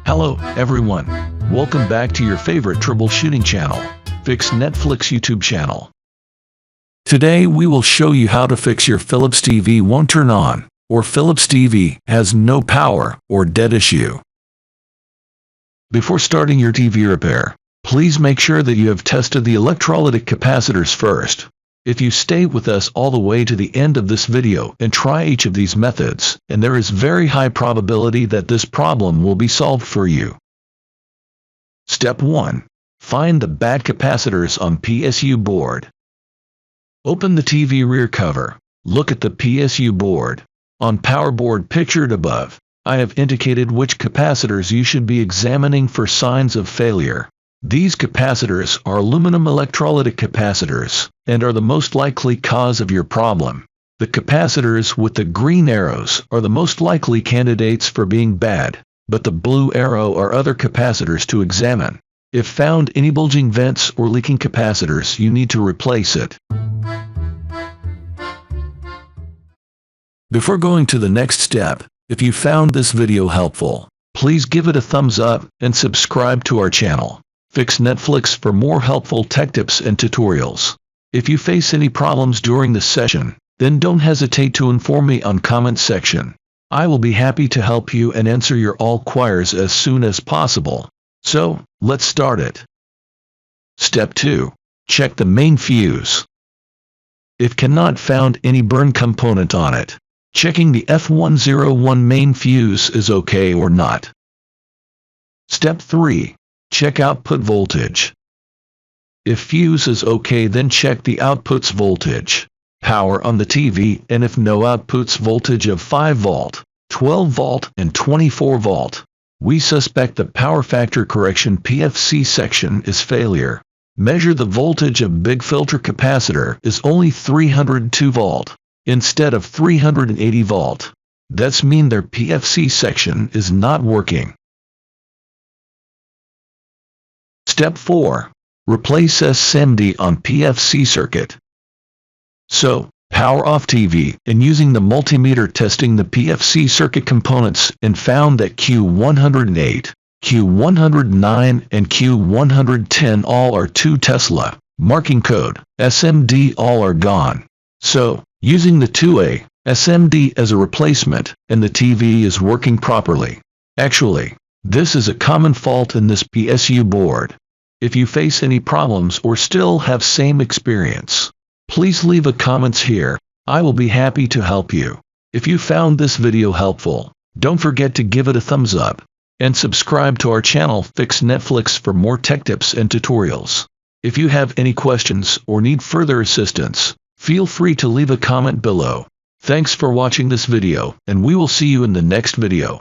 Hello, everyone. Welcome back to your favorite troubleshooting channel, Fix Netflix YouTube channel. Today we will show you how to fix your Philips TV won't turn on, or Philips TV has no power or dead issue. Before starting your TV repair, please make sure that you have tested the electrolytic capacitors first. If you stay with us all the way to the end of this video and try each of these methods, and there is very high probability that this problem will be solved for you. Step 1. Find the bad capacitors on PSU board. Open the TV rear cover. Look at the PSU board. On power board pictured above, I have indicated which capacitors you should be examining for signs of failure. These capacitors are aluminum electrolytic capacitors, and are the most likely cause of your problem. The capacitors with the green arrows are the most likely candidates for being bad, but the blue arrow are other capacitors to examine. If found any bulging vents or leaking capacitors, you need to replace it. Before going to the next step, if you found this video helpful, please give it a thumbs up and subscribe to our channel, Fix Netflix, for more helpful tech tips and tutorials. If you face any problems during this session, then don't hesitate to inform me on comment section. I will be happy to help you and answer your all queries as soon as possible. So, let's start it. Step 2. Check the main fuse. If cannot found any burn component on it, checking the F101 main fuse is okay or not. Step 3. Check output voltage. If fuse is okay, then check the output's voltage, power on the TV, and if no output's voltage of 5 volt, 12 volt, and 24 volt, we suspect the power factor correction PFC section is failure. Measure the voltage of big filter capacitor is only 302 volt, instead of 380 volt. That's mean their PFC section is not working. Step 4. Replace SMD on PFC circuit. So, power off TV and using the multimeter testing the PFC circuit components and found that Q108, Q109 and Q110 all are 2 Tesla, marking code SMD all are gone. So, using the 2A SMD as a replacement and the TV is working properly. Actually, this is a common fault in this PSU board. If you face any problems or still have same experience, please leave a comments here. I will be happy to help you. If you found this video helpful, don't forget to give it a thumbs up and subscribe to our channel Fix Netflix for more tech tips and tutorials. If you have any questions or need further assistance, feel free to leave a comment below. Thanks for watching this video, and we will see you in the next video.